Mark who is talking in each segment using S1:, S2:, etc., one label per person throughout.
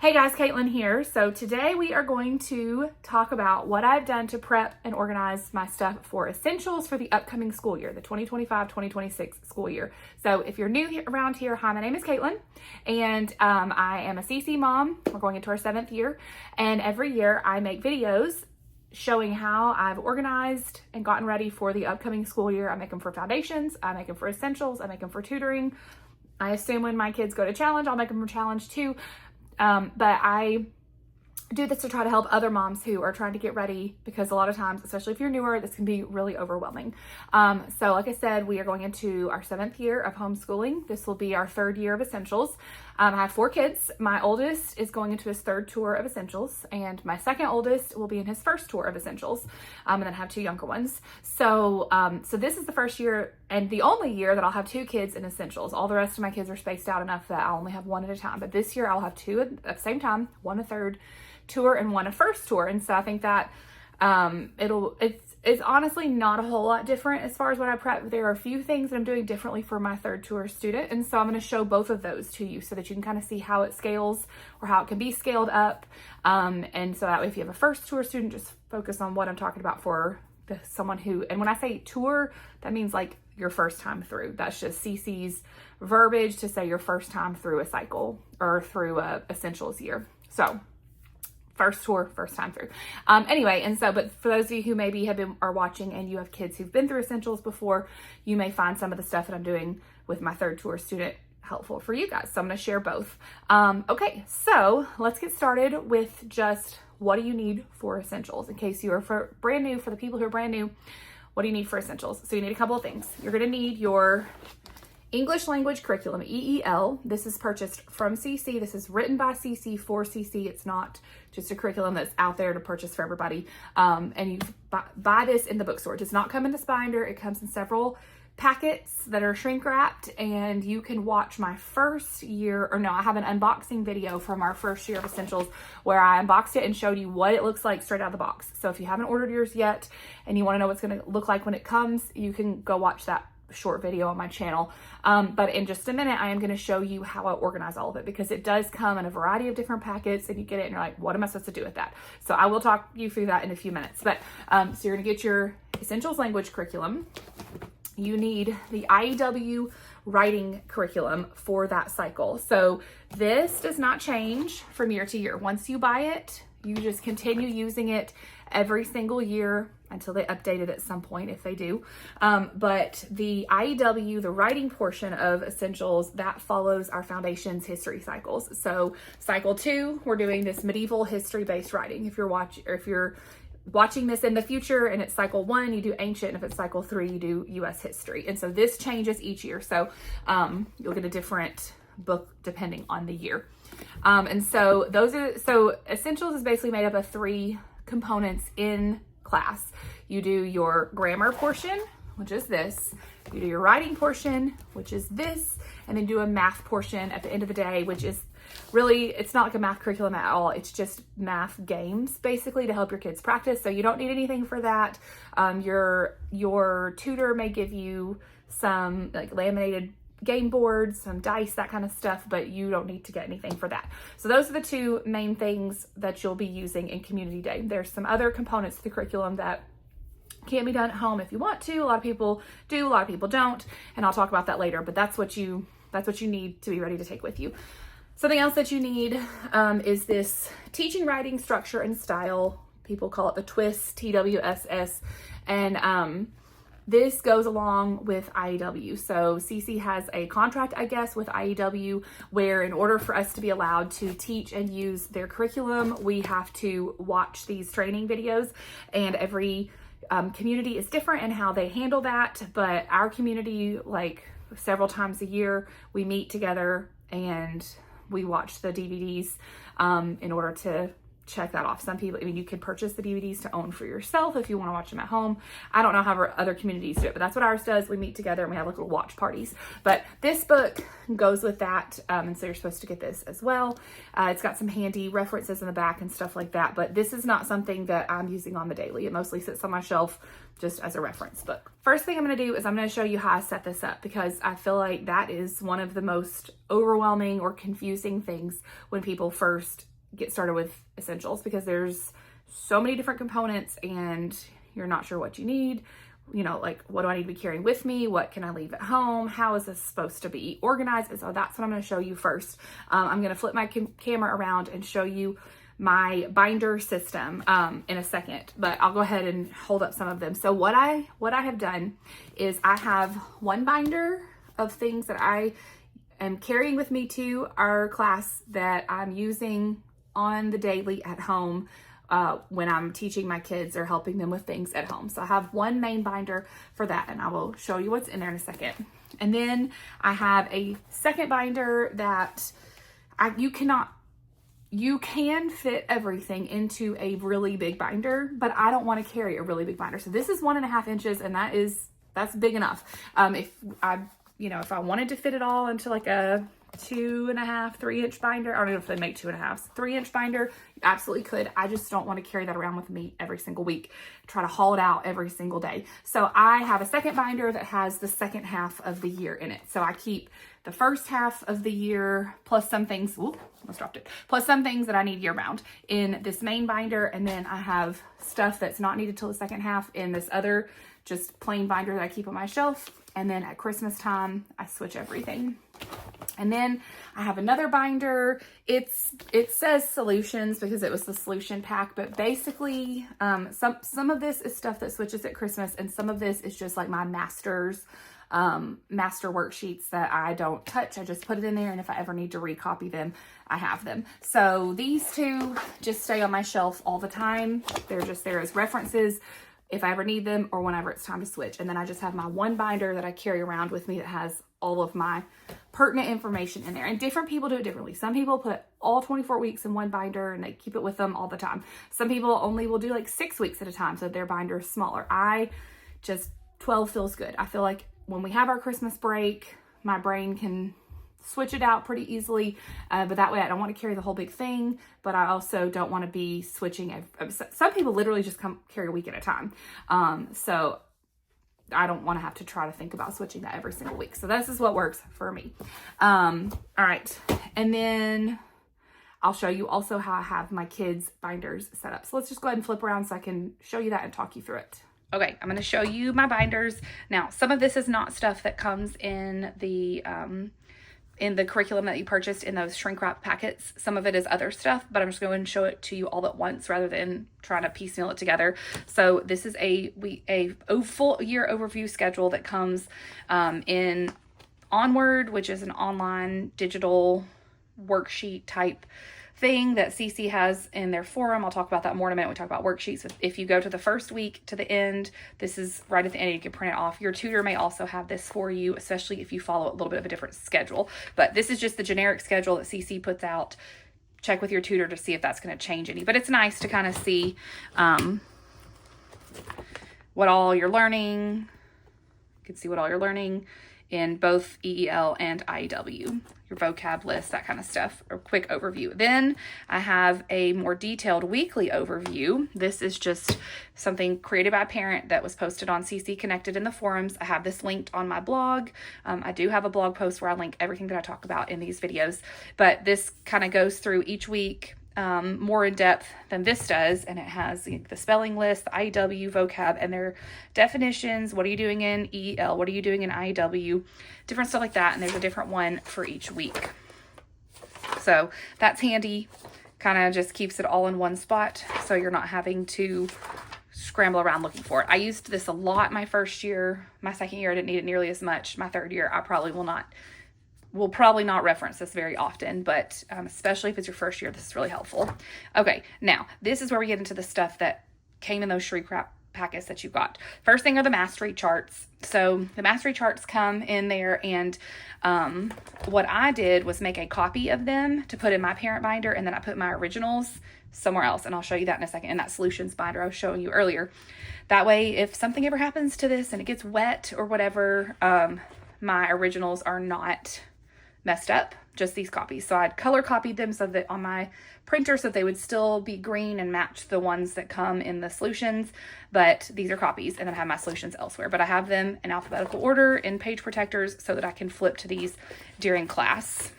S1: Hey guys, Caitlin here. So today we are going to talk about what I've done to prep and organize my stuff for essentials for the upcoming school year, the 2025-2026 school year. So if you're new around here, hi, my name is Caitlin, and I am a CC mom. We're going into our 7th year, and every year I make videos showing how I've organized and gotten ready for the upcoming school year. I make them for foundations, I make them for essentials, I make them for tutoring. I assume when my kids go to challenge, I'll make them for challenge too. But I do this to try to help other moms who are trying to get ready, because a lot of times, especially if you're newer, this can be really overwhelming. So like I said, we are going into our 7th year of homeschooling. This will be our 3rd year of essentials. I have 4 kids. My oldest is going into his 3rd tour of essentials, and my 2nd oldest will be in his 1st tour of essentials. And then I have 2 younger ones. So this is the first year and the only year that I'll have 2 kids in essentials. All the rest of my kids are spaced out enough that I'll only have 1 at a time. But this year I'll have 2 at the same time, 1 a 3rd tour and 1 a 1st tour. And so I think that it's honestly not a whole lot different as far as what I prep. There are a few things that I'm doing differently for my 3rd tour student, and so I'm going to show both of those to you so that you can kind of see how it scales or how it can be scaled up. And so that way, if you have a 1st tour student, just focus on what I'm talking about for someone who, and when I say tour, that means like your first time through. That's just CC's verbiage to say your first time through a cycle or through a essentials year. So 1st tour, first time through. Anyway, and so, but for those of you who maybe are watching and you have kids who've been through essentials before, you may find some of the stuff that I'm doing with my 3rd tour student helpful for you guys. So I'm going to share both. Okay, so let's get started with just what do you need for essentials in case you are brand new. For the people who are brand new, what do you need for essentials? So you need a couple of things. You're going to need your English language curriculum, EEL. This is purchased from CC. This is written by CC for CC. It's not just a curriculum that's out there to purchase for everybody. And you buy this in the bookstore. It does not come in this binder. It comes in several packets that are shrink wrapped, and you can watch my first year, or no, I have an unboxing video from our 1st year of essentials where I unboxed it and showed you what it looks like straight out of the box. So if you haven't ordered yours yet and you want to know what it's going to look like when it comes, you can go watch that short video on my channel. But in just a minute, I am going to show you how I organize all of it, because it does come in a variety of different packets, and you get it and you're like, what am I supposed to do with that? So I will talk you through that in a few minutes. But so you're going to get your essentials language curriculum. You need the IEW writing curriculum for that cycle. So this does not change from year to year. Once you buy it, you just continue using it every single year until they update it at some point, if they do. But the IEW, the writing portion of essentials, that follows our foundations history cycles. So cycle 2, we're doing this medieval history-based writing. If you're watching this in the future and it's cycle 1, you do ancient, and if it's cycle 3, you do US history. And so this changes each year. So you'll get a different book depending on the year. And so essentials is basically made up of 3 components in class. You do your grammar portion, which is this. You do your writing portion, which is this, and then do a math portion at the end of the day, which is really, it's not like a math curriculum at all. It's just math games, basically, to help your kids practice. So you don't need anything for that. Your tutor may give you some like laminated game boards, some dice, that kind of stuff, but you don't need to get anything for that. So those are the 2 main things that you'll be using in Community Day. There's some other components to the curriculum that can be done at home if you want to. A lot of people do, a lot of people don't, and I'll talk about that later, but that's what you need to be ready to take with you. Something else that you need is this teaching, writing, structure, and style. People call it the TWISS, TWSS, and this goes along with IEW. So CC has a contract, I guess, with IEW, where in order for us to be allowed to teach and use their curriculum, we have to watch these training videos, and every community is different in how they handle that. But our community, like several times a year, we meet together and we watch the DVDs in order to check that off. Some people, I mean, you could purchase the DVDs to own for yourself if you want to watch them at home. I don't know how other communities do it, but that's what ours does. We meet together and we have like little watch parties. But this book goes with that, and so you're supposed to get this as well. It's got some handy references in the back and stuff like that, but this is not something that I'm using on the daily. It mostly sits on my shelf just as a reference book. First thing I'm going to do is I'm going to show you how I set this up, because I feel like that is one of the most overwhelming or confusing things when people first get started with essentials, because there's so many different components and you're not sure what you need. You know, like, what do I need to be carrying with me? What can I leave at home? How is this supposed to be organized? And so that's what I'm going to show you first. I'm going to flip my camera around and show you my binder system in a second, but I'll go ahead and hold up some of them. So what I have done is I have one binder of things that I am carrying with me to our class that I'm using on the daily at home when I'm teaching my kids or helping them with things at home. So I have one main binder for that, and I will show you what's in there in a second. And then I have a second binder that you can fit everything into a really big binder, but I don't want to carry a really big binder. So this is 1.5 inches, and that's big enough. If I wanted to fit it all into like a 2.5, 3-inch binder, I don't know if they make 2.5s, 3-inch binder, you absolutely could. I just don't want to carry that around with me every single week, try to haul it out every single day. So I have a second binder that has the second half of the year in it. So I keep the first half of the year plus some things, almost dropped it, plus some things that I need year round in this main binder. And then I have stuff that's not needed till the second half in this other just plain binder that I keep on my shelf. And then at Christmas time, I switch everything. And then I have another binder. It says solutions because it was the solution pack, but basically some of this is stuff that switches at Christmas, and some of this is just like my master worksheets that I don't touch. I just put it in there, and if I ever need to recopy them, I have them. So these two just stay on my shelf all the time. They're just there as references if I ever need them or whenever it's time to switch. And then I just have my one binder that I carry around with me that has all of my pertinent information in there. And different people do it differently. Some people put all 24 weeks in one binder and they keep it with them all the time. Some people only will do like 6 weeks at a time, so their binder is smaller. 12 feels good. I feel like when we have our Christmas break, my brain can switch it out pretty easily, but that way I don't want to carry the whole big thing, but I also don't want to be switching. Some people literally just carry a week at a time, so I don't want to have to try to think about switching that every single week. So this is what works for me. All right, and then I'll show you also how I have my kids' binders set up. So let's just go ahead and flip around so I can show you that and talk you through it. Okay, I'm going to show you my binders. Now, some of this is not stuff that comes in the curriculum that you purchased in those shrink wrap packets. Some of it is other stuff, but I'm just going to show it to you all at once rather than trying to piecemeal it together. So this is a full year overview schedule that comes in Onward, which is an online digital worksheet type thing that CC has in their forum. I'll talk about that more in a minute. We talk about worksheets. If you go to the first week to the end, this is right at the end. You can print it off. Your tutor may also have this for you, especially if you follow a little bit of a different schedule. But this is just the generic schedule that CC puts out. Check with your tutor to see if that's going to change any. But it's nice to kind of see what all you're learning. You can see what all you're learning in both EEL and IEW, your vocab list, that kind of stuff, a quick overview. Then I have a more detailed weekly overview. This is just something created by a parent that was posted on CC Connected in the forums. I have this linked on my blog. I do have a blog post where I link everything that I talk about in these videos, but this kind of goes through each week more in depth than this does, and it has the spelling list, the IEW, vocab, and their definitions. What are you doing in EEL? What are you doing in IEW? Different stuff like that, and there's a different one for each week. So that's handy. Kind of just keeps it all in one spot, so you're not having to scramble around looking for it. I used this a lot my first year. My second year, I didn't need it nearly as much. My third year, I probably will probably not reference this very often, but especially if it's your first year, this is really helpful. Okay, now this is where we get into the stuff that came in those shrink wrap packets that you got. First thing are the mastery charts. So the mastery charts come in there, and what I did was make a copy of them to put in my parent binder, and then I put my originals somewhere else, and I'll show you that in a second, in that solutions binder I was showing you earlier. That way, if something ever happens to this and it gets wet or whatever, my originals are not messed up, just these copies. So I'd color copied them so that on my printer so that they would still be green and match the ones that come in the solutions, but these are copies, and then I have my solutions elsewhere. But I have them in alphabetical order in page protectors so that I can flip to these during class.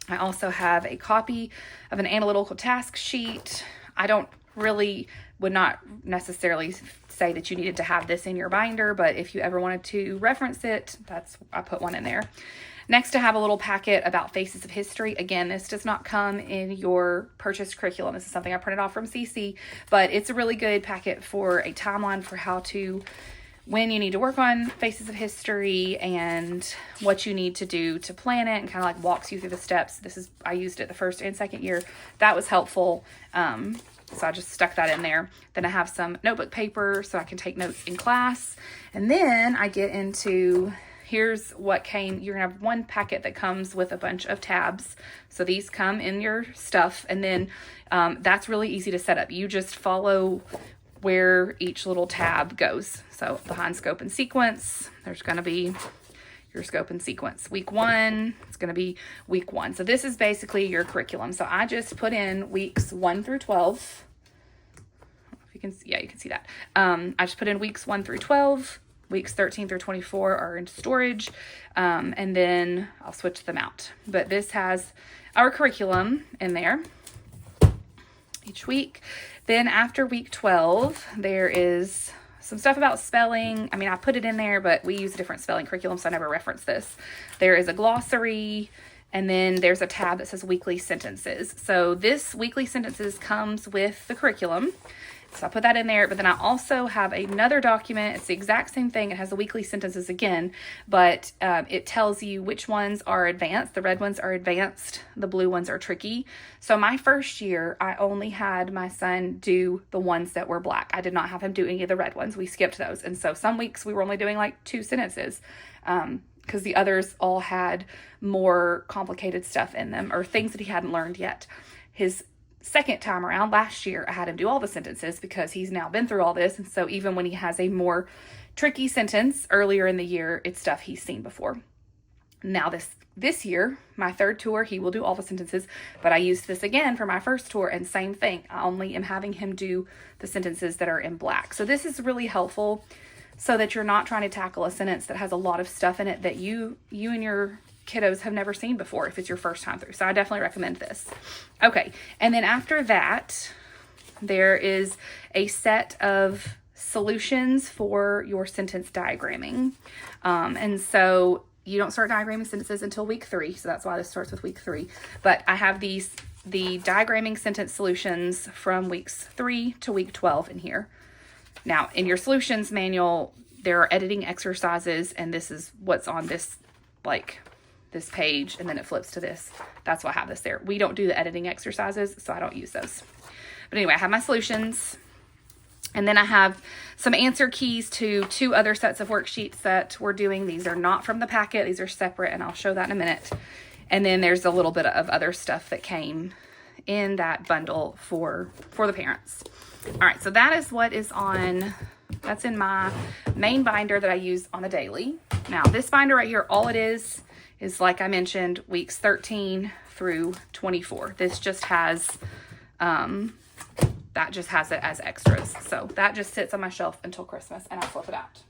S1: I also have a copy of an analytical task sheet. I would not necessarily say that you needed to have this in your binder, but if you ever wanted to reference it, I put one in there. Next, I have a little packet about Faces of History. Again, this does not come in your purchased curriculum. This is something I printed off from CC, but it's a really good packet for a timeline for when you need to work on Faces of History and what you need to do to plan it, and kind of like walks you through the steps. I used it the first and second year. That was helpful. So I just stuck that in there. Then I have some notebook paper so I can take notes in class. And then I get into, here's what came. You're gonna have one packet that comes with a bunch of tabs. So these come in your stuff. And then that's really easy to set up. You just follow where each little tab goes. So behind scope and sequence, there's gonna be your scope and sequence. Week 1, it's gonna be week 1. So this is basically your curriculum. So I just put in weeks 1 through 12. If you can see, yeah, you can see that. I just put in weeks 1 through 12. Weeks 13 through 24 are in storage. And then I'll switch them out. But this has our curriculum in there each week. Then after week 12, there is some stuff about spelling. I mean, I put it in there, but we use a different spelling curriculum, so I never reference this. There is a glossary, and then there's a tab that says weekly sentences. So this weekly sentences comes with the curriculum. So I put that in there, but then I also have another document. It's the exact same thing. It has the weekly sentences again, but it tells you which ones are advanced. The red ones are advanced. The blue ones are tricky. So my first year, I only had my son do the ones that were black. I did not have him do any of the red ones. We skipped those. And so some weeks we were only doing like 2 sentences because the others all had more complicated stuff in them or things that he hadn't learned yet. His second time around last year, I had him do all the sentences because he's now been through all this. And so even when he has a tricky sentence earlier in the year, it's stuff he's seen before. Now this year, my third tour, he will do all the sentences, but I used this again for my first tour, and same thing. I only am having him do the sentences that are in black. So this is really helpful so that you're not trying to tackle a sentence that has a lot of stuff in it that you and your kiddos have never seen before if it's your first time through. So I definitely recommend this. Okay, and then after that, there is a set of solutions for your sentence diagramming. And so you don't start diagramming sentences until week 3, so that's why this starts with week 3. But I have the diagramming sentence solutions from weeks 3 to week 12 in here. Now, in your solutions manual, there are editing exercises, and this is what's on this page, and then it flips to this. That's why I have this there. We don't do the editing exercises, so I don't use those. But anyway, I have my solutions, and then I have some answer keys to 2 other sets of worksheets that we're doing. These are not from the packet. These are separate, and I'll show that in a minute. And then there's a little bit of other stuff that came in that bundle for the parents. All right, so that is what is that's in my main binder that I use on the daily. Now, this binder right here, all it is like I mentioned, weeks 13 through 24. This just has, that just has it as extras. So that just sits on my shelf until Christmas, and I flip it out.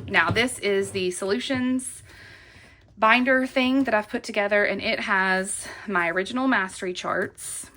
S1: Now, this is the solutions binder thing that I've put together, and it has my original mastery charts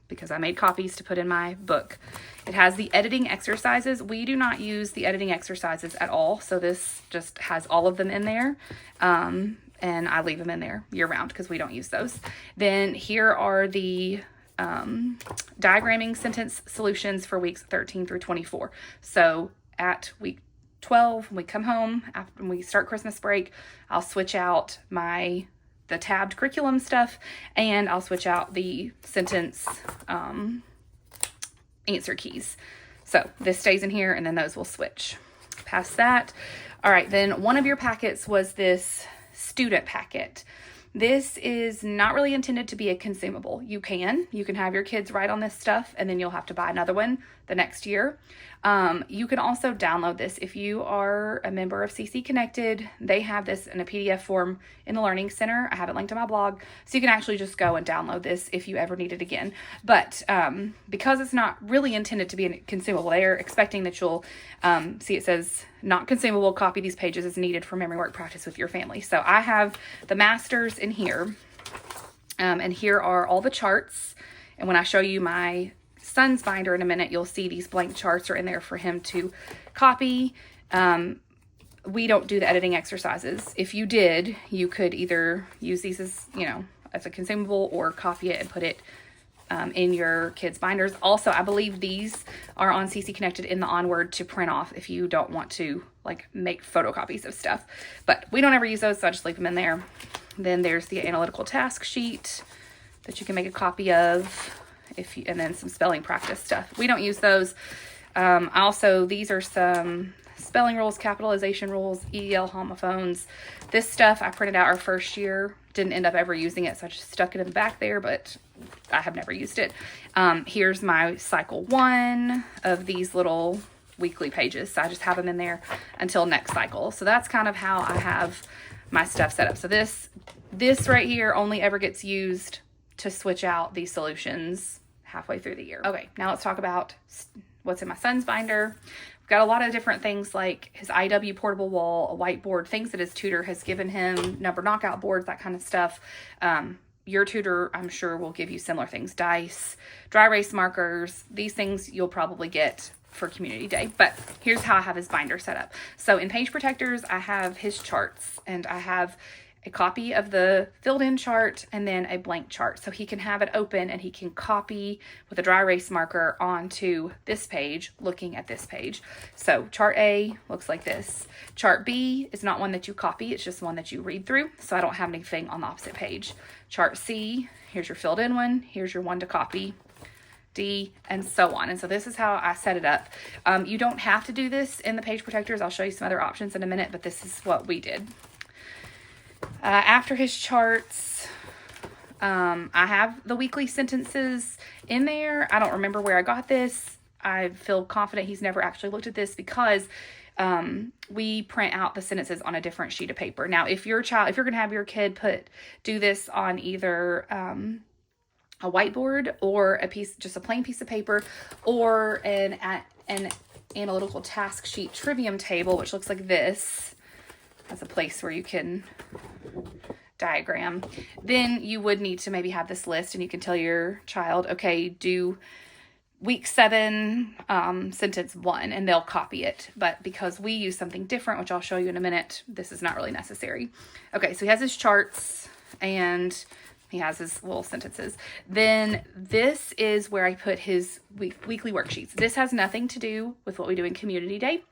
S1: because I made copies to put in my book. It has the editing exercises. We do not use the editing exercises at all, so this just has all of them in there, and I leave them in there year-round because we don't use those. Then here are the diagramming sentence solutions for weeks 13 through 24. So at week 12, when we come home, after we start Christmas break, I'll switch out the tabbed curriculum stuff, and I'll switch out the sentence answer keys. So this stays in here, and then those will switch. Past that, all right, then one of your packets was this student packet. This is not really intended to be a consumable. You can have your kids write on this stuff, and then you'll have to buy another one the next year. You can also download this. If you are a member of CC Connected, they have this in a PDF form in the Learning Center. I have it linked to my blog, so you can actually just go and download this if you ever need it again. But because it's not really intended to be a consumable, they are expecting that you'll see it says not consumable, copy these pages as needed for memory work practice with your family. So I have the masters in here.
S2: And here are all the charts. And when I show you my son's binder in a minute, you'll see these blank charts are in there for him to copy. We don't do the editing exercises. If you did, you could either use these as, as a consumable or copy it and put it in your kids' binders. Also, I believe these are on CC Connected in the Onward to print off if you don't want to like make photocopies of stuff. But we don't ever use those, so I just leave them in there. Then there's the analytical task sheet that you can make a copy of, and then some spelling practice stuff. We don't use those. Also, these are some spelling rules, capitalization rules, EL homophones. This stuff I printed out our first year. Didn't end up ever using it, so I just stuck it in the back there, but I have never used it. Here's my cycle 1 of these little weekly pages. So I just have them in there until next cycle. So that's kind of how I have my stuff set up. So this right here only ever gets used to switch out these solutions halfway through the year. Okay, now let's talk about what's in my son's binder. We've got a lot of different things like his IW portable wall, a whiteboard, things that his tutor has given him, number knockout boards, that kind of stuff. Your tutor, I'm sure, will give you similar things, dice, dry erase markers. These things you'll probably get for community day, but here's how I have his binder set up. So in page protectors, I have his charts, and I have a copy of the filled in chart and then a blank chart. So he can have it open and he can copy with a dry erase marker onto this page, looking at this page. So chart A looks like this. Chart B is not one that you copy, it's just one that you read through. So I don't have anything on the opposite page. Chart C, here's your filled in one, here's your one to copy. D, and so on. And so this is how I set it up. You don't have to do this in the page protectors. I'll show you some other options in a minute, but this is what we did. After his charts, I have the weekly sentences in there. I don't remember where I got this. I feel confident he's never actually looked at this because we print out the sentences on a different sheet of paper. Now, if you're going to have your kid do this on either a whiteboard or just a plain piece of paper, or an analytical task sheet trivium table, which looks like this, as a place where you can diagram, then you would need to maybe have this list, and you can tell your child, okay, do week 7, sentence 1, and they'll copy it. But because we use something different, which I'll show you in a minute, this is not really necessary. Okay, so he has his charts and he has his little sentences. Then this is where I put his weekly worksheets. This has nothing to do with what we do in Community Day.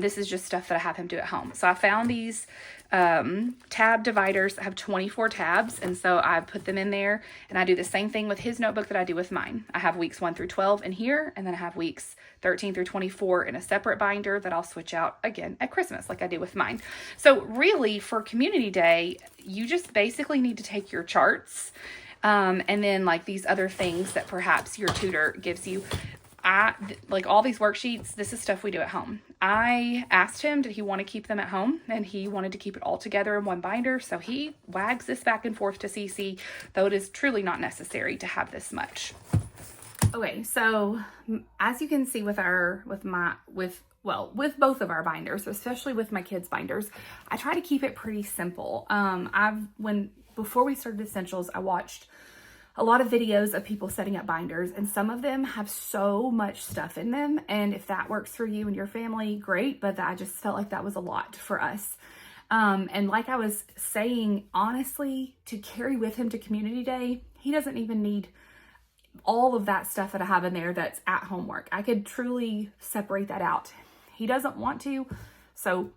S2: This is just stuff that I have him do at home. So I found these tab dividers that have 24 tabs, and so I put them in there, and I do the same thing with his notebook that I do with mine. I have weeks 1 through 12 in here, and then I have weeks 13 through 24 in a separate binder that I'll switch out again at Christmas like I do with mine. So really, for Community Day, you just basically need to take your charts and then like these other things that perhaps your tutor gives you. Like all these worksheets, this is stuff we do at home. I asked him, did he want to keep them at home? And he wanted to keep it all together in one binder. So he wags this back and forth to CC, though it is truly not necessary to have this much. Okay, so as you can see with both of our binders, especially with my kids' binders, I try to keep it pretty simple. Before we started Essentials, I watched a lot of videos of people setting up binders, and some of them have so much stuff in them. And if that works for you and your family, great. But I just felt like that was a lot for us. And like I was saying, honestly, to carry with him to Community Day, he doesn't even need all of that stuff that I have in there that's at homework. I could truly separate that out. He doesn't want to, so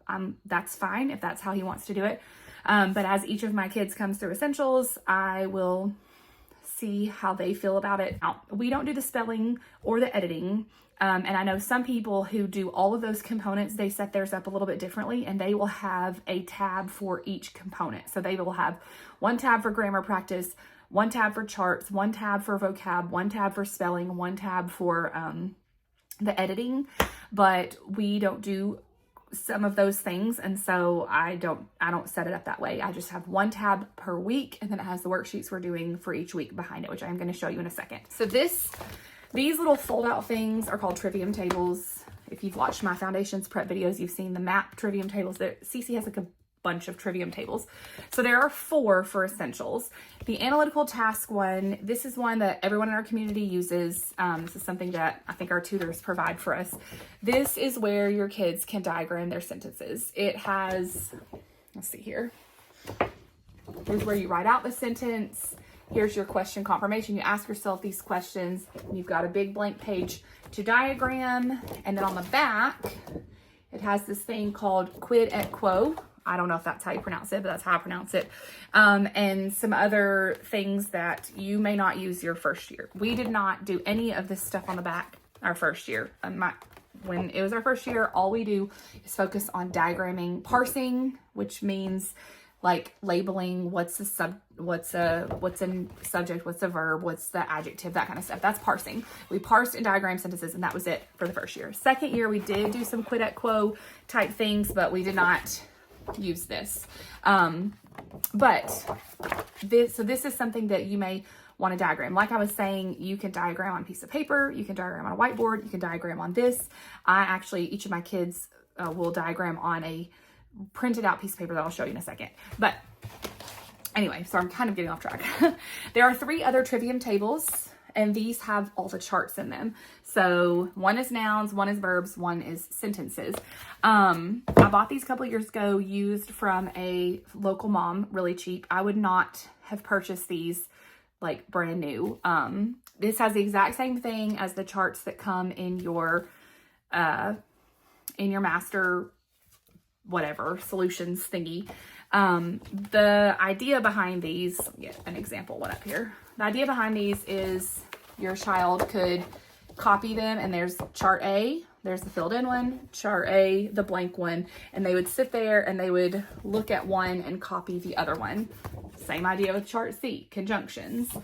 S2: that's fine if that's how he wants to do it. But as each of my kids comes through Essentials, I will see how they feel about it. Now, we don't do the spelling or the editing. And I know some people who do all of those components, they set theirs up a little bit differently, and they will have a tab for each component. So they will have one tab for grammar practice, one tab for charts, one tab for vocab, one tab for spelling, one tab for the editing. But we don't do some of those things, and so I don't set it up that way. I just have one tab per week, and then it has the worksheets we're doing for each week behind it, which I'm going to show you in a second. So these little fold out things are called trivium tables. If you've watched my foundations prep videos, you've seen the map trivium tables. Cece has like
S1: bunch of trivium tables. So there are 4 for essentials. The analytical task one, this is one that everyone in our community uses. This is something that I think our tutors provide for us. This is where your kids can diagram their sentences. It has, let's see here. Here's where you write out the sentence. Here's your question confirmation. You ask yourself these questions. You've got a big blank page to diagram. And then on the back, it has this thing called quid et quo. I don't know if that's how you pronounce it, but that's how I pronounce it. And some other things that you may not use your first year. We did not do any of this stuff on the back our first year. When it was our first year, all we do is focus on diagramming, parsing, which means like labeling what's a subject, what's a verb, what's the adjective, that kind of stuff. That's parsing. We parsed and diagrammed sentences, and that was it for the first year. Second year, we did do some quid et quo type things, but we did not use this. This is something that you may want to diagram. Like I was saying, you can diagram on a piece of paper, you can diagram on a whiteboard, you can diagram on this. Each of my kids will diagram on a printed out piece of paper that I'll show you in a second. But anyway, so I'm kind of getting off track. There are 3 other trivium tables, and these have all the charts in them. So one is nouns, one is verbs, one is sentences. I bought these a couple of years ago, used from a local mom, really cheap. I would not have purchased these like brand new. This has the exact same thing as the charts that come in your master whatever solutions thingy. The idea behind these, let me get an example one up here. The idea behind these is your child could copy them, and there's chart A, there's the filled in one, chart A, the blank one, and they would sit there and they would look at one and copy the other one. Same idea with chart C, conjunctions.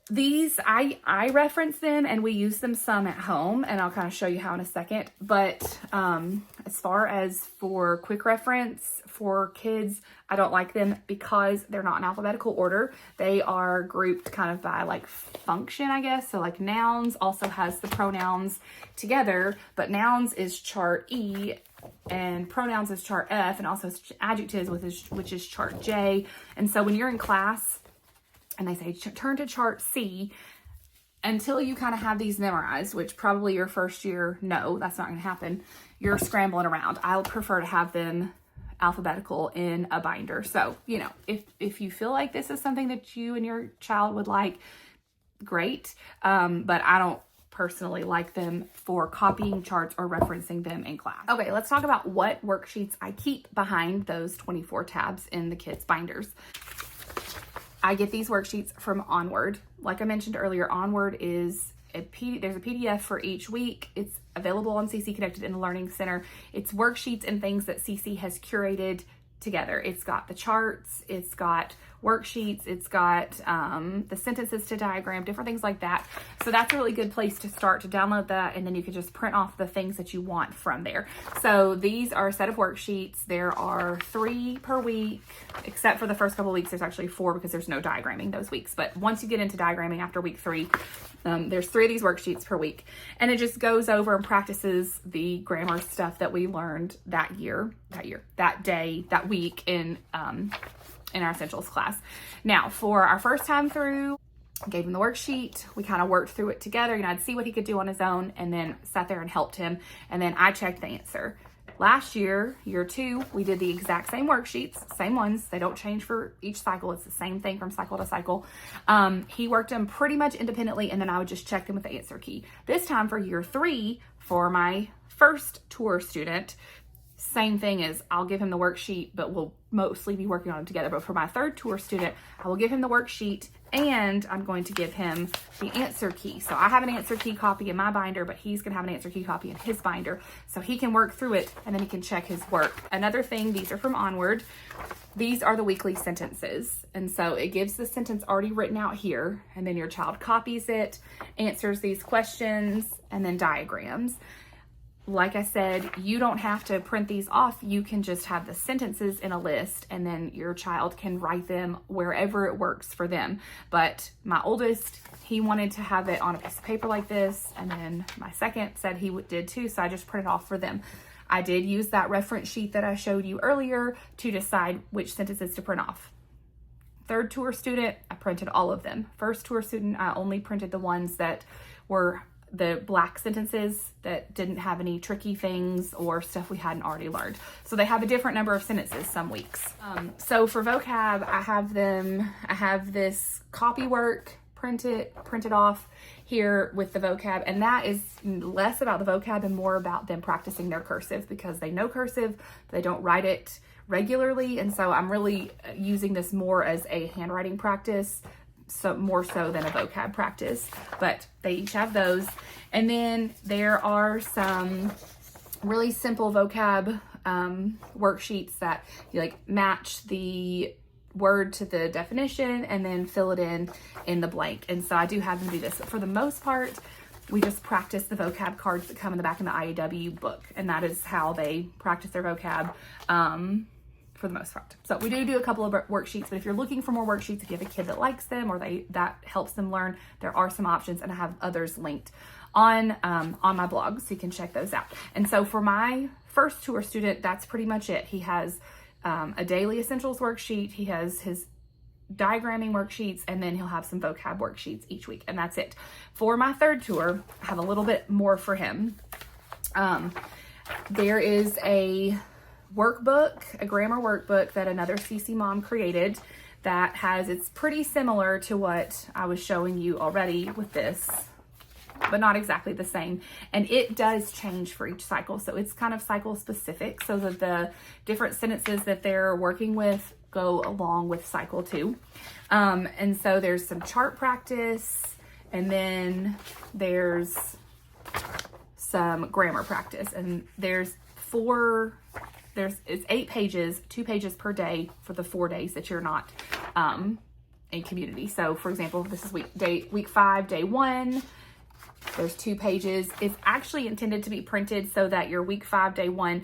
S1: These, I reference them and we use them some at home, and I'll kind of show you how in a second. But as far as for quick reference for kids, I don't like them because they're not in alphabetical order. They are grouped kind of by like function, I guess. So like nouns also has the pronouns together, but nouns is chart E and pronouns is chart F, and also adjectives, which is chart J. And so when you're in class and they say turn to chart C, until you kind of have these memorized, which probably your first year, no, that's not going to happen. You're scrambling around. I would prefer to have them alphabetical in a binder. So, you know, if you feel like this is something that you and your child would like, great. But I don't personally like them for copying charts or referencing them in class. Okay, let's talk about what worksheets I keep behind those 24 tabs in the kids' binders. I get these worksheets from Onward. Like I mentioned earlier, Onward is there's a PDF for each week. It's available on CC Connected in the Learning Center. It's worksheets and things that CC has curated together. It's got the charts, it's got worksheets, it's got the sentences to diagram, different things like that. So that's a really good place to start to download that, and then you can just print off the things that you want from there. So these are a set of worksheets. There are 3 per week, except for the first couple of weeks there's actually 4 because there's no diagramming those weeks. But once you get into diagramming after week 3, there's 3 of these worksheets per week, and it just goes over and practices the grammar stuff that we learned that day, that week in our essentials class. Now, for our first time through, I gave him the worksheet. We kind of worked through it together. You know, I'd see what he could do on his own, and then sat there and helped him, and then I checked the answer. Last year, year 2, we did the exact same worksheets, same ones. They don't change for each cycle. It's the same thing from cycle to cycle. He worked them pretty much independently, and then I would just check them with the answer key. This time for year 3, for my first tour student, same thing is I'll give him the worksheet, but we'll mostly be working on them together. But for my third tour student, I will give him the worksheet, and I'm going to give him the answer key. So I have an answer key copy in my binder, but he's going to have an answer key copy in his binder. So he can work through it, and then he can check his work. Another thing, these are from Onward. These are the weekly sentences. And so it gives the sentence already written out here, and then your child copies it, answers these questions, and then diagrams. Like I said, you don't have to print these off. You can just have the sentences in a list, and then your child can write them wherever it works for them. But my oldest, he wanted to have it on a piece of paper like this, and then my second said he did too, so I just printed off for them. I did use that reference sheet that I showed you earlier to decide which sentences to print off. Third tour student, I printed all of them. First tour student, I only printed the ones that were the black sentences that didn't have any tricky things or stuff we hadn't already learned. So they have a different number of sentences some weeks. So for vocab, I have this copy work printed off here with the vocab, and that is less about the vocab and more about them practicing their cursive, because they know cursive, but they don't write it regularly. And so I'm really using this more as a handwriting practice, so more so than a vocab practice, but they each have those. And then there are some really simple vocab worksheets that you like match the word to the definition and then fill it in the blank. And so I do have them do this, but for the most part, we just practice the vocab cards that come in the back of the IEW book, and that is how they practice their vocab for the most part. So we do a couple of worksheets, but if you're looking for more worksheets, if you have a kid that likes them or that helps them learn, there are some options, and I have others linked on my blog, so you can check those out. And so for my first tour student, that's pretty much it. He has a daily essentials worksheet, he has his diagramming worksheets, and then he'll have some vocab worksheets each week, and that's it. For my third tour, I have a little bit more for him. There is a workbook, a grammar workbook that another CC mom created that it's pretty similar to what I was showing you already with this, but not exactly the same. And it does change for each cycle. So it's kind of cycle specific, so that the different sentences that they're working with go along with cycle 2. And so there's some chart practice, and then there's some grammar practice, and it's 8 pages, 2 pages per day for the 4 days that you're not in community. So for example, this is week 5, day 1. There's 2 pages. It's actually intended to be printed so that your week 5, day 1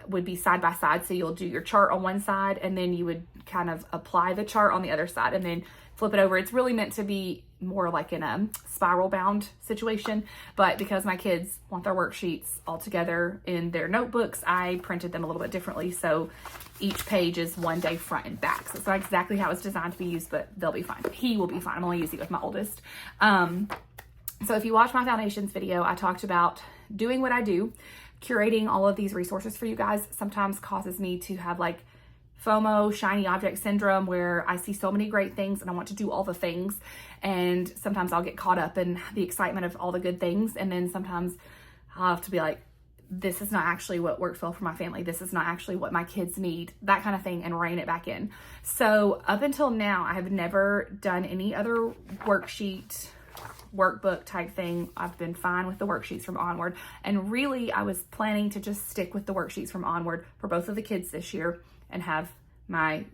S1: would be side by side. So you'll do your chart on one side, and then you would kind of apply the chart on the other side and then flip it over. It's really meant to be more like in a spiral bound situation, but because my kids want their worksheets all together in their notebooks, I printed them a little bit differently. So each page is 1 day front and back. So it's not exactly how it's designed to be used, but they'll be fine. He will be fine. I'm only using it with my oldest. So if you watch my foundations video, I talked about doing what I do. Curating all of these resources for you guys sometimes causes me to have like FOMO, shiny object syndrome, where I see so many great things and I want to do all the things. And sometimes I'll get caught up in the excitement of all the good things. And then sometimes I'll have to be like, this is not actually what works well for my family. This is not actually what my kids need, that kind of thing, and rein it back in. So up until now, I have never done any other workbook type thing. I've been fine with the worksheets from Onward. And really, I was planning to just stick with the worksheets from Onward for both of the kids this year and have my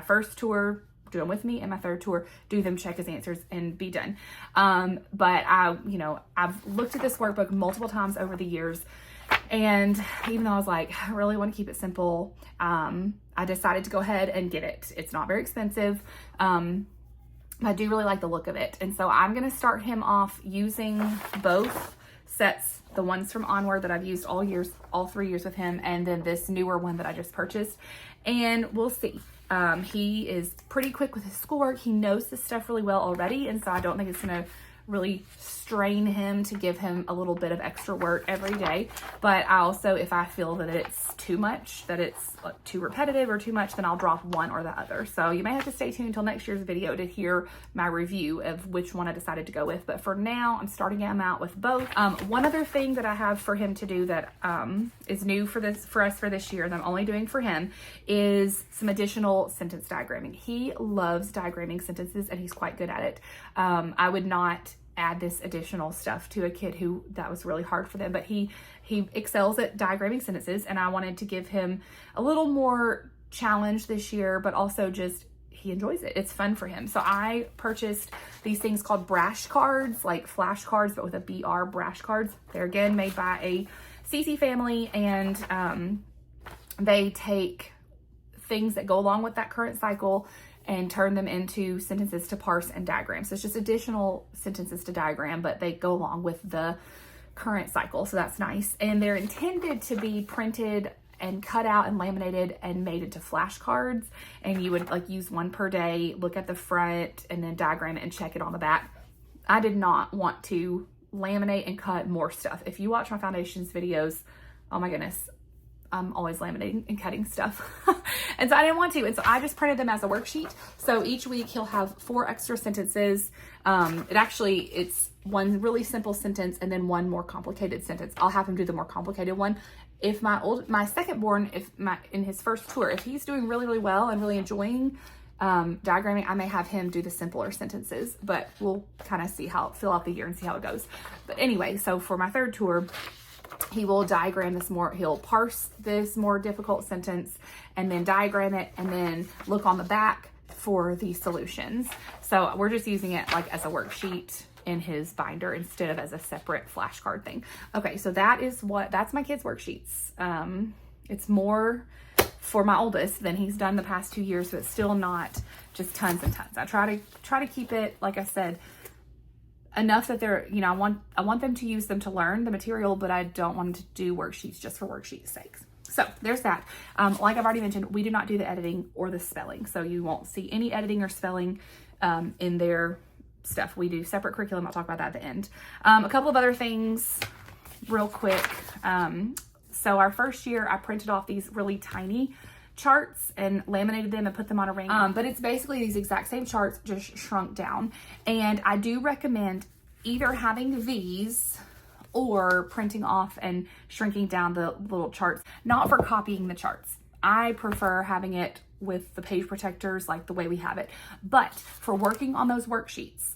S1: first tour do them with me, and my third tour do them, check as answers, and be done. But I've looked at this workbook multiple times over the years, and even though I was like, I really want to keep it simple, I decided to go ahead and get it. It's not very expensive. I do really like the look of it. And so I'm going to start him off using both sets, the ones from Onward that I've used all 3 years with him, and then this newer one that I just purchased. And we'll see. He is pretty quick with his schoolwork. He knows this stuff really well already. And so I don't think it's going to really strain him to give him a little bit of extra work every day. But I also, if I feel that it's too much, that it's too repetitive or too much, then I'll drop one or the other. So you may have to stay tuned until next year's video to hear my review of which one I decided to go with. But for now, I'm starting him out with both. One other thing that I have for him to do that is new for us for this year, that I'm only doing for him, is some additional sentence diagramming. He loves diagramming sentences, and he's quite good at it. I would not add this additional stuff to a kid that was really hard for them, but he excels at diagramming sentences, and I wanted to give him a little more challenge this year, but also just he enjoys it. It's fun for him. So I purchased these things called Brash cards, like flashcards, but with a BR, Brash cards. They're again made by a CC family, and they take things that go along with that current cycle and turn them into sentences to parse and diagram. So it's just additional sentences to diagram, but they go along with the current cycle, so that's nice. And they're intended to be printed and cut out and laminated and made into flashcards, and you would like use one per day, look at the front, and then diagram it and check it on the back. I did not want to laminate and cut more stuff. If you watch my foundations videos, oh my goodness, I'm always laminating and cutting stuff. And so I didn't want to. And so I just printed them as a worksheet. So each week he'll have 4 extra sentences. It's one really simple sentence and then one more complicated sentence. I'll have him do the more complicated one. If my second born, in his first tour, if he's doing really, really well and really enjoying diagramming, I may have him do the simpler sentences, but we'll kind of fill out the year and see how it goes. But anyway, so for my third tour, he will he'll parse this more difficult sentence and then diagram it and then look on the back for the solutions. So we're just using it like as a worksheet in his binder instead of as a separate flashcard thing. Okay, so that's my kids' worksheets. It's more for my oldest than he's done the past 2 years, so it's still not just tons and tons. I try to keep it, like I said, enough that they're, I want them to use them to learn the material, but I don't want them to do worksheets just for worksheets' sakes. So there's that. Like I've already mentioned, we do not do the editing or the spelling. So you won't see any editing or spelling in their stuff. We do separate curriculum. I'll talk about that at the end. A couple of other things real quick. So our first year, I printed off these really tiny charts and laminated them and put them on a ring. But it's basically these exact same charts, just shrunk down. And I do recommend either having these or printing off and shrinking down the little charts, not for copying the charts. I prefer having it with the page protectors like the way we have it. But for working on those worksheets,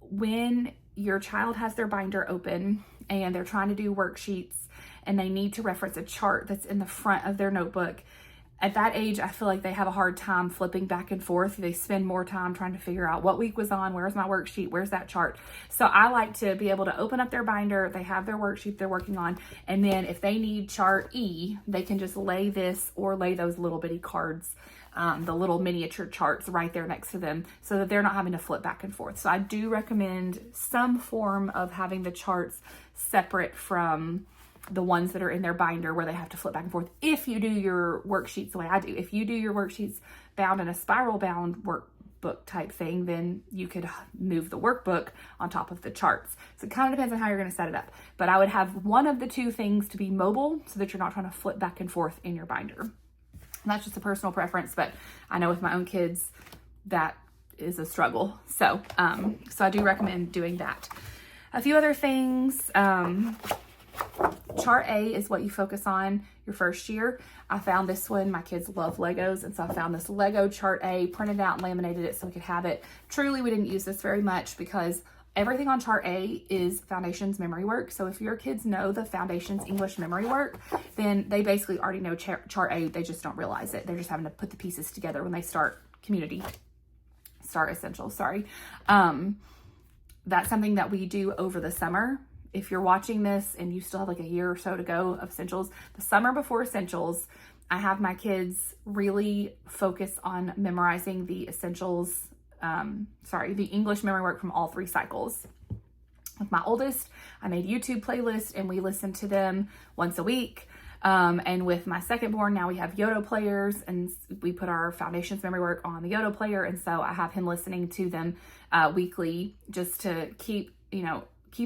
S1: when your child has their binder open and they're trying to do worksheets and they need to reference a chart that's in the front of their notebook, at that age, I feel like they have a hard time flipping back and forth. They spend more time trying to figure out what week was on, where's my worksheet, where's that chart. So I like to be able to open up their binder, they have their worksheet they're working on, and then if they need chart E, they can just lay this or lay those little bitty cards, the little miniature charts right there next to them so that they're not having to flip back and forth. So I do recommend some form of having the charts separate from the ones that are in their binder where they have to flip back and forth. If you do your worksheets the way I do, if you do your worksheets bound in a spiral bound workbook type thing, then you could move the workbook on top of the charts. So it kind of depends on how you're going to set it up. But I would have one of the two things to be mobile so that you're not trying to flip back and forth in your binder. And that's just a personal preference, but I know with my own kids, that is a struggle. So I do recommend doing that. A few other things. Chart A is what you focus on your first year. I found this one. My kids love Legos, and so I found this Lego Chart A, printed out and laminated it so we could have it. Truly, we didn't use this very much because everything on Chart A is Foundations memory work. So if your kids know the Foundations English memory work, then they basically already know Chart A. They just don't realize it. They're just having to put the pieces together when they start Essentials. That's something that we do over the summer. If you're watching this and you still have like a year or so to go of Essentials, the summer before Essentials, I have my kids really focus on memorizing the Essentials, the English memory work from all 3 cycles. With my oldest, I made YouTube playlists and we listen to them once a week. And with my second born, now we have Yodo players and we put our Foundations memory work on the Yodo player. And so I have him listening to them weekly just to keep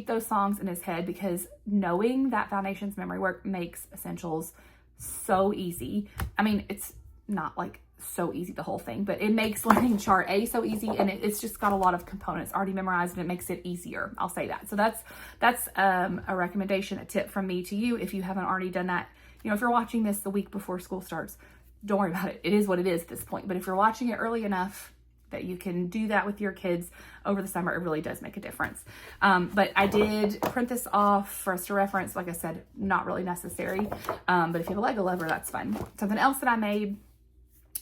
S1: those songs in his head, because knowing that Foundations memory work makes Essentials so easy. I mean, it's not like so easy, the whole thing, but it makes learning Chart A so easy, and it's just got a lot of components already memorized and it makes it easier. I'll say that. So that's a recommendation, a tip from me to you. If you haven't already done that, if you're watching this the week before school starts, don't worry about it. It is what it is at this point. But if you're watching it early enough that you can do that with your kids over the summer, it really does make a difference. But I did print this off for us to reference. Like I said, not really necessary. But if you have a Lego lover, that's fun. Something else that I made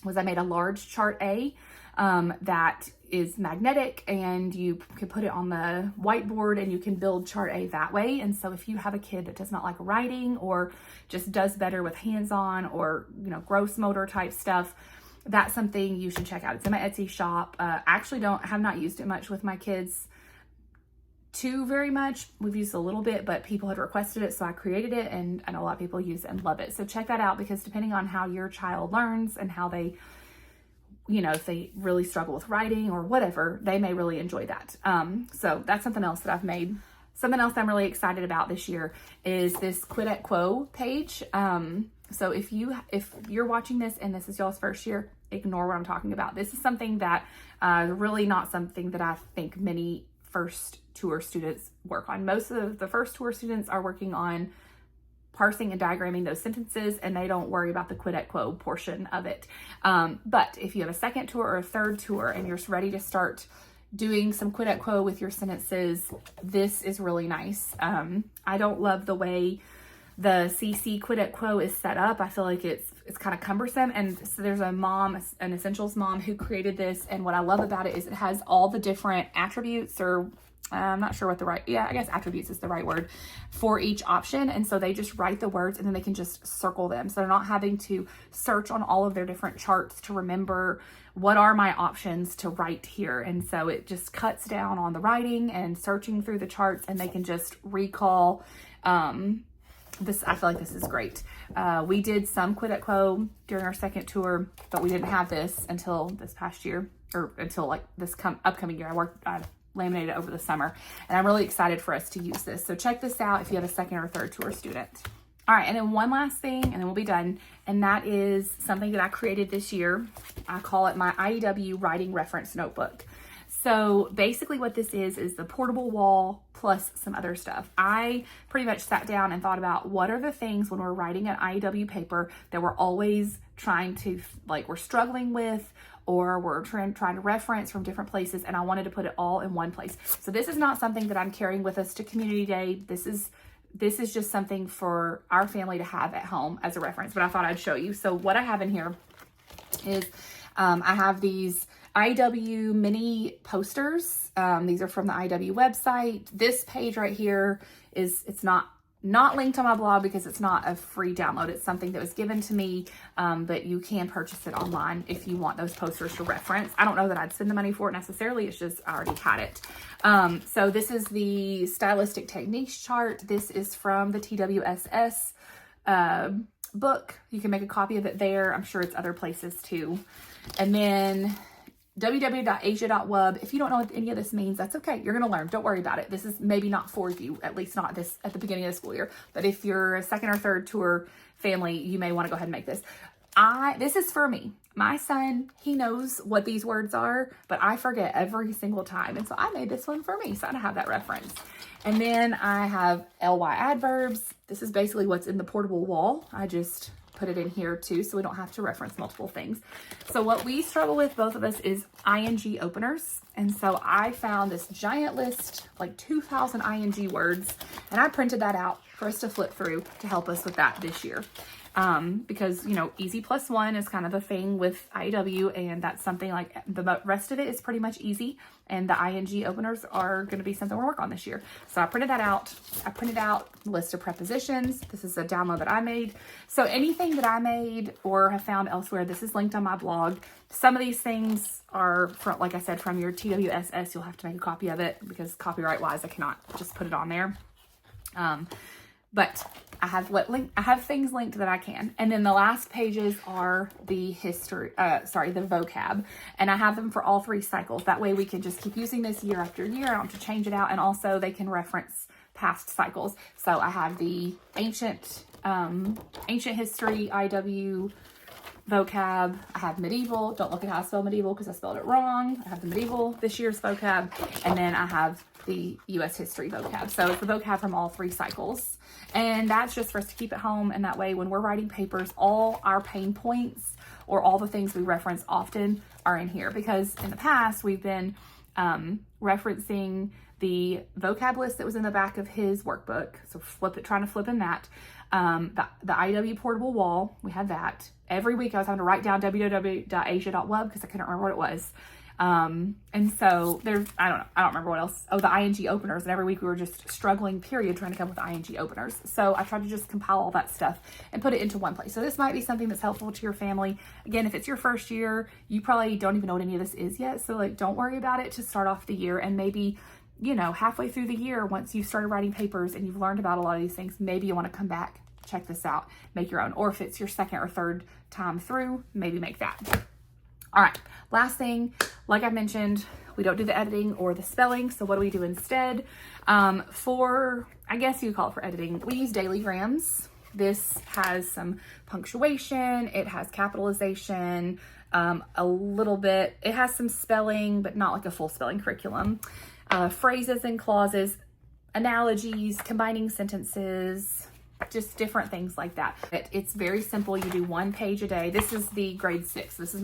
S1: was I made a large Chart A that is magnetic, and you can put it on the whiteboard and you can build Chart A that way. And so if you have a kid that does not like writing or just does better with hands-on or, gross motor type stuff, that's something you should check out. It's in my Etsy shop. Actually have not used it much with my kids to very much. We've used a little bit, but people had requested it, so I created it, and I know a lot of people use it and love it. So check that out, because depending on how your child learns and how they, you know, if they really struggle with writing or whatever, they may really enjoy that. So that's something else that I've made. Something else I'm really excited about this year is this Quid et Quo page. So if you're watching this and this is y'all's first year, ignore what I'm talking about. This is something that really not something that I think many first tour students work on. Most of the first tour students are working on parsing and diagramming those sentences, and they don't worry about the quid et quo portion of it. But if you have a second tour or a third tour and you're ready to start doing some quid et quo with your sentences, this is really nice. I don't love the way the CC Quid et Quo is set up. I feel like it's kind of cumbersome. And so there's a mom, an Essentials mom, who created this. And what I love about it is it has all the different attributes, or I'm not sure what I guess attributes is the right word, for each option. And so they just write the words and then they can just circle them. So they're not having to search on all of their different charts to remember what are my options to write here. And so it just cuts down on the writing and searching through the charts, and they can just recall. This, I feel like this is great. We did some Quid et Quo during our second tour, but we didn't have this until this past year, or until like this upcoming year. I laminated it over the summer, and I'm really excited for us to use this. So check this out if you have a second or third tour student. All right, and then one last thing, and then we'll be done, and that is something that I created this year. I call it my IEW Writing Reference Notebook. So basically what this is the portable wall plus some other stuff. I pretty much sat down and thought about what are the things when we're writing an IEW paper that we're always trying to, like, we're struggling with, or we're trying to reference from different places, and I wanted to put it all in one place. So this is not something that I'm carrying with us to Community Day. This is just something for our family to have at home as a reference, but I thought I'd show you. So what I have in here is I have these IEW mini posters. These are from the IEW website. This page right here it's not linked on my blog because it's not a free download. It's something that was given to me, but you can purchase it online if you want those posters to reference. I don't know that I'd spend the money for it necessarily. It's just I already had it. So this is the Stylistic Techniques chart. This is from the TWSS book. You can make a copy of it there. I'm sure it's other places too. And then www.asia.wub. If you don't know what any of this means, that's okay. You're going to learn. Don't worry about it. This is maybe not for you, at least not this at the beginning of the school year. But if you're a second or third tour family, you may want to go ahead and make this. This is for me. My son, he knows what these words are, but I forget every single time. And so I made this one for me, so I have that reference. And then I have LY adverbs. This is basically what's in the portable wall. I just put it in here too, so we don't have to reference multiple things. So what we struggle with, both of us, is ing openers. And so I found this giant list, like 2,000 ing words, and I printed that out for us to flip through to help us with that this year. Because, you know, easy plus one is kind of a thing with IEW, and that's something like the rest of it is pretty much easy. And the ing openers are going to be something we're working on this year. So I printed that out. I printed out a list of prepositions. This is a download that I made. So anything that I made or have found elsewhere, this is linked on my blog. Some of these things are, from, like I said, from your TWSS. You'll have to make a copy of it because copyright wise, I cannot just put it on there. But I have things linked that I can. And then the last pages are the the vocab. And I have them for all 3 cycles. That way we can just keep using this year after year. I don't have to change it out. And also they can reference past cycles. So I have the ancient history, IW vocab. I have medieval. Don't look at how I spell medieval because I spelled it wrong. I have the medieval, this year's vocab. And then I have the U.S. history vocab. So it's the vocab from all 3 cycles. And that's just for us to keep at home. And that way, when we're writing papers, all our pain points or all the things we reference often are in here. Because in the past, we've been referencing the vocab list that was in the back of his workbook. So trying to flip in that. The IEW portable wall, we had that. Every week I was having to write down www.asia.wub because I couldn't remember what it was. And so there's, I don't remember what else. Oh, the ing openers. And every week we were just struggling, period, trying to come up with ing openers. So I tried to just compile all that stuff and put it into one place. So this might be something that's helpful to your family. Again, if it's your first year, you probably don't even know what any of this is yet. So like, don't worry about it to start off the year, and maybe you know, halfway through the year, once you've started writing papers and you've learned about a lot of these things, maybe you want to come back, check this out, make your own. Or if it's your second or third time through, maybe make that. All right, last thing, like I mentioned, we don't do the editing or the spelling. So what do we do instead? For, I guess you call it for editing, we use Dailygrams. This has some punctuation, it has capitalization, a little bit, it has some spelling, but not like a full spelling curriculum. Phrases and clauses, analogies, combining sentences, just different things like that. It's very simple. You do 1 page a day. This is the grade 6. This is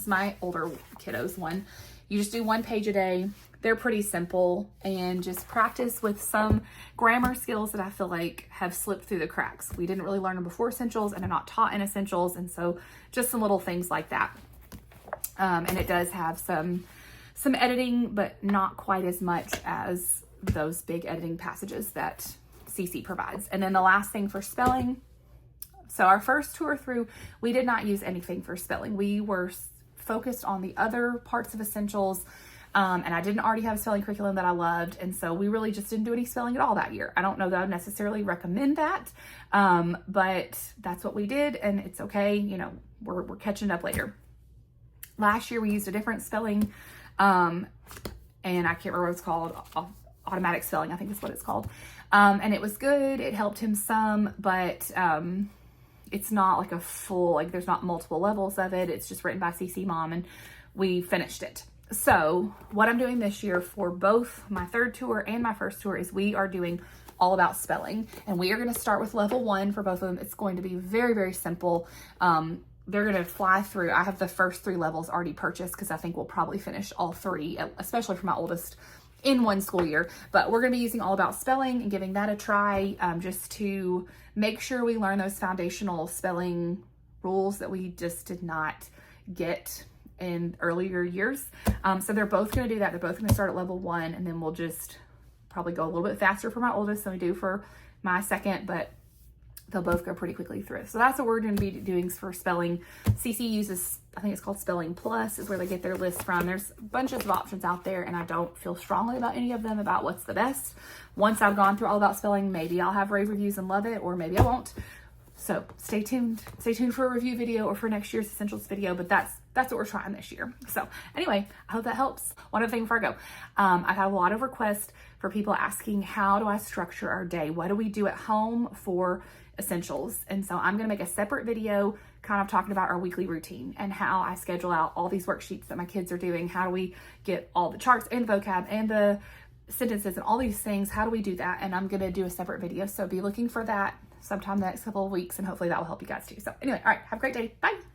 S1: my older kiddos one. You just do 1 page a day. They're pretty simple, and just practice with some grammar skills that I feel like have slipped through the cracks. We didn't really learn them before Essentials and are not taught in Essentials. And so just some little things like that. And it does have some editing, but not quite as much as those big editing passages that CC provides. And then the last thing for spelling. So our first tour through, we did not use anything for spelling. We were focused on the other parts of Essentials. And I didn't already have a spelling curriculum that I loved. And so we really just didn't do any spelling at all that year. I don't know that I would necessarily recommend that. But that's what we did, and it's okay. You know, we're catching up later. Last year we used a different spelling, and I can't remember what it's called. Automatic spelling, I think is what it's called. And it was good. It helped him some, but it's not like a full, like there's not multiple levels of it. It's just written by CC Mom, and we finished it. So what I'm doing this year for both my third tour and my first tour is we are doing all about spelling, and we are going to start with level 1 for both of them. It's going to be very, very simple. They're going to fly through. I have the first 3 levels already purchased because I think we'll probably finish all 3, especially for my oldest, in 1 school year. But we're going to be using all about spelling and giving that a try, just to make sure we learn those foundational spelling rules that we just did not get in earlier years. So they're both going to do that. They're both going to start at level 1, and then we'll just probably go a little bit faster for my oldest than we do for my second, but they'll both go pretty quickly through. So that's what we're going to be doing for spelling. CC uses, I think it's called Spelling Plus, is where they get their list from. There's bunches of options out there, and I don't feel strongly about any of them about what's the best. Once I've gone through all about spelling, maybe I'll have rave reviews and love it, or maybe I won't. So stay tuned. Stay tuned for a review video or for next year's Essentials video, but that's what we're trying this year. So anyway, I hope that helps. One other thing before I go. I've had a lot of requests for people asking, how do I structure our day? What do we do at home for Essentials? And so I'm going to make a separate video kind of talking about our weekly routine and how I schedule out all these worksheets that my kids are doing. How do we get all the charts and the vocab and the sentences and all these things? How do we do that? And I'm going to do a separate video. So be looking for that sometime the next couple of weeks, and hopefully that will help you guys too. So anyway, all right, have a great day. Bye.